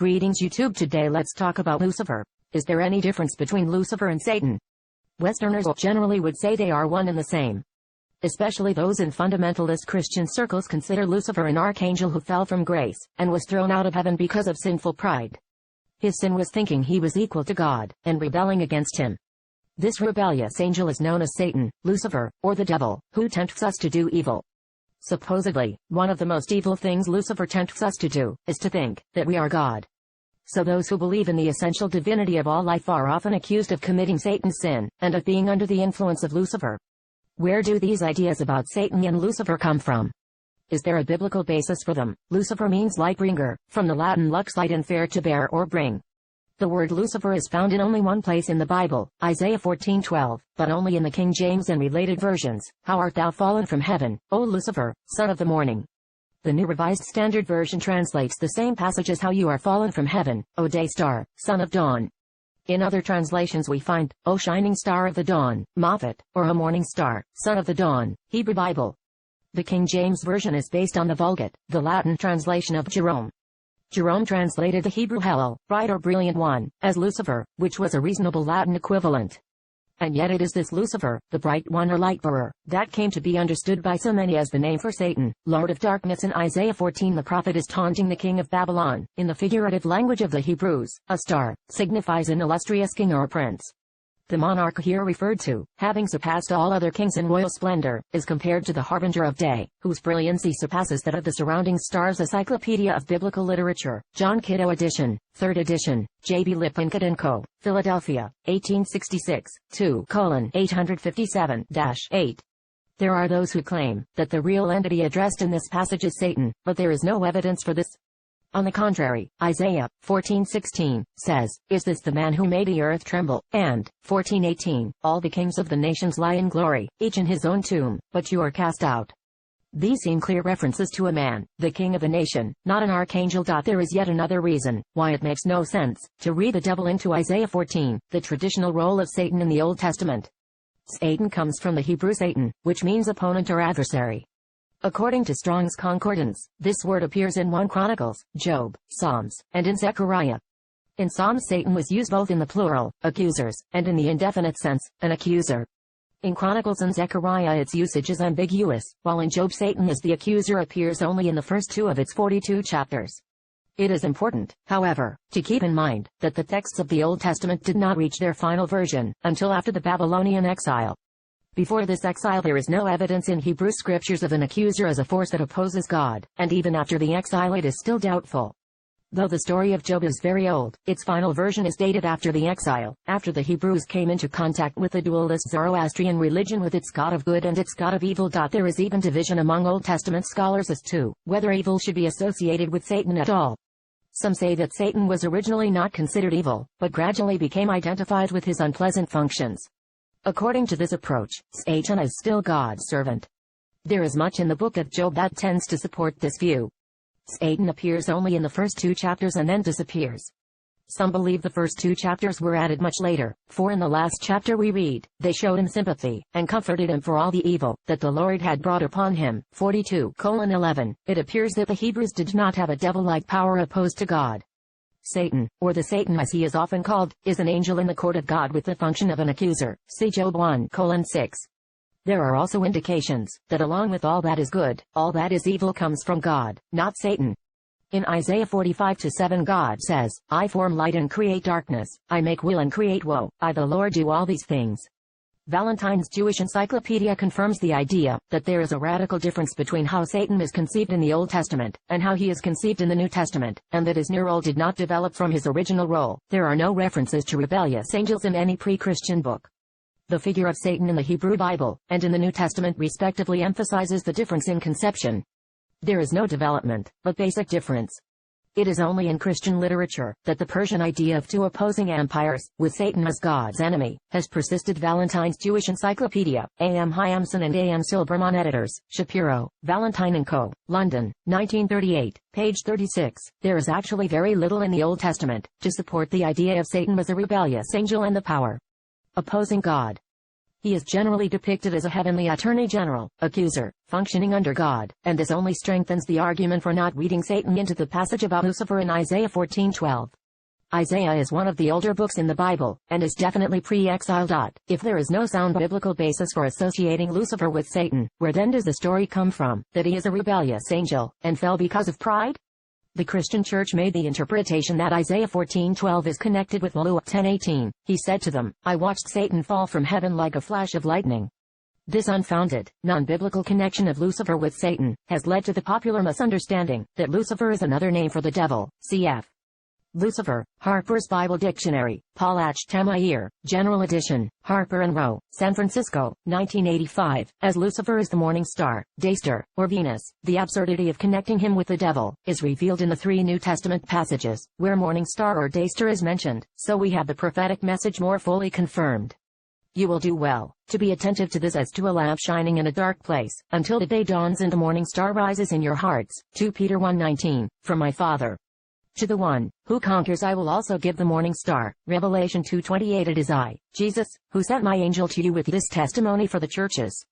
Greetings YouTube. Today let's talk about Lucifer. Is there any difference between Lucifer and Satan? Westerners generally would say they are one and the same. Especially those in fundamentalist Christian circles consider Lucifer an archangel who fell from grace, and was thrown out of heaven because of sinful pride. His sin was thinking he was equal to God, and rebelling against him. This rebellious angel is known as Satan, Lucifer, or the devil, who tempts us to do evil. Supposedly, one of the most evil things Lucifer tempts us to do, is to think that we are God. So those who believe in the essential divinity of all life are often accused of committing Satan's sin, and of being under the influence of Lucifer. Where do these ideas about Satan and Lucifer come from? Is there a biblical basis for them? Lucifer means light bringer, from the Latin lux light and fair to bear or bring. The word Lucifer is found in only one place in the Bible, Isaiah 14:12, but only in the King James and related versions. How art thou fallen from heaven, O Lucifer, son of the morning? The New Revised Standard Version translates the same passage as how you are fallen from heaven, O day star, son of dawn. In other translations we find, O shining star of the dawn, Moffat, or O morning star, son of the dawn, Hebrew Bible. The King James Version is based on the Vulgate, the Latin translation of Jerome. Jerome translated the Hebrew Hallel, bright or brilliant one, as Lucifer, which was a reasonable Latin equivalent. And yet it is this Lucifer, the bright one or light bearer, that came to be understood by so many as the name for Satan, Lord of Darkness. In Isaiah 14 the prophet is taunting the king of Babylon. In the figurative language of the Hebrews, a star signifies an illustrious king or prince. The monarch here referred to, having surpassed all other kings in royal splendor, is compared to the harbinger of day, whose brilliancy surpasses that of the surrounding stars. Encyclopedia of Biblical Literature, John Kiddo edition, 3rd edition, J.B. Lippincott & Co., Philadelphia, 1866, 2:857-8. There are those who claim that the real entity addressed in this passage is Satan, but there is no evidence for this. On the contrary, Isaiah 14:16 says, "Is this the man who made the earth tremble?" And 14:18, "All the kings of the nations lie in glory, each in his own tomb, but you are cast out." These seem clear references to a man, the king of a nation, not an archangel. There is yet another reason why it makes no sense to read the devil into Isaiah 14, the traditional role of Satan in the Old Testament. Satan comes from the Hebrew Satan, which means opponent or adversary. According to Strong's Concordance, this word appears in 1 Chronicles, Job, Psalms, and in Zechariah. In Psalms Satan was used both in the plural, accusers, and in the indefinite sense, an accuser. In Chronicles and Zechariah its usage is ambiguous, while in Job Satan as the accuser appears only in the first 2 of its 42 chapters. It is important, however, to keep in mind that the texts of the Old Testament did not reach their final version until after the Babylonian exile. Before this exile there is no evidence in Hebrew scriptures of an accuser as a force that opposes God, and even after the exile it is still doubtful. Though the story of Job is very old, its final version is dated after the exile, after the Hebrews came into contact with the dualist Zoroastrian religion with its god of good and its god of evil. There is even division among Old Testament scholars as to whether evil should be associated with Satan at all. Some say that Satan was originally not considered evil, but gradually became identified with his unpleasant functions. According to this approach, Satan is still God's servant. There is much in the book of Job that tends to support this view. Satan appears only in the first 2 chapters and then disappears. Some believe the first 2 chapters were added much later, for in the last chapter we read, "They showed him sympathy, and comforted him for all the evil that the Lord had brought upon him." 42:11. It appears that the Hebrews did not have a devil-like power opposed to God. Satan, or the Satan as he is often called, is an angel in the court of God with the function of an accuser. See Job 1:6. There are also indications that along with all that is good, all that is evil comes from God, not Satan. In Isaiah 45:7 God says, "I form light and create darkness, I make weal and create woe, I the Lord do all these things." Valentine's Jewish Encyclopedia confirms the idea that there is a radical difference between how Satan is conceived in the Old Testament, and how he is conceived in the New Testament, and that his new role did not develop from his original role. There are no references to rebellious angels in any pre-Christian book. The figure of Satan in the Hebrew Bible, and in the New Testament respectively emphasizes the difference in conception. There is no development, but basic difference. It is only in Christian literature that the Persian idea of 2 opposing empires, with Satan as God's enemy, has persisted. Valentine's Jewish Encyclopedia, A.M. Hyamson and A.M. Silberman editors, Shapiro, Valentine & Co., London, 1938, page 36. There is actually very little in the Old Testament to support the idea of Satan as a rebellious angel and the power opposing God. He is generally depicted as a heavenly attorney general, accuser, functioning under God, and this only strengthens the argument for not reading Satan into the passage about Lucifer in Isaiah 14:12. Isaiah is one of the older books in the Bible, and is definitely pre-exile. If there is no sound biblical basis for associating Lucifer with Satan, where then does the story come from, that he is a rebellious angel, and fell because of pride? The Christian Church made the interpretation that Isaiah 14:12 is connected with Luke 10:18. He said to them, I watched Satan fall from heaven like a flash of lightning. This unfounded, non-biblical connection of Lucifer with Satan, has led to the popular misunderstanding, that Lucifer is another name for the devil, cf. Lucifer, Harper's Bible Dictionary, Paul H. Tamier, General Edition, Harper & Row, San Francisco, 1985, as Lucifer is the morning star, Daystar, or Venus. The absurdity of connecting him with the devil is revealed in the 3 New Testament passages, where morning star or Daystar is mentioned, so we have the prophetic message more fully confirmed. You will do well to be attentive to this as to a lamp shining in a dark place, until the day dawns and the morning star rises in your hearts. 2 Peter 1:19, from my Father. To the one who conquers I will also give the morning star. Revelation 2:28. It is I, Jesus, who sent my angel to you with this testimony for the churches.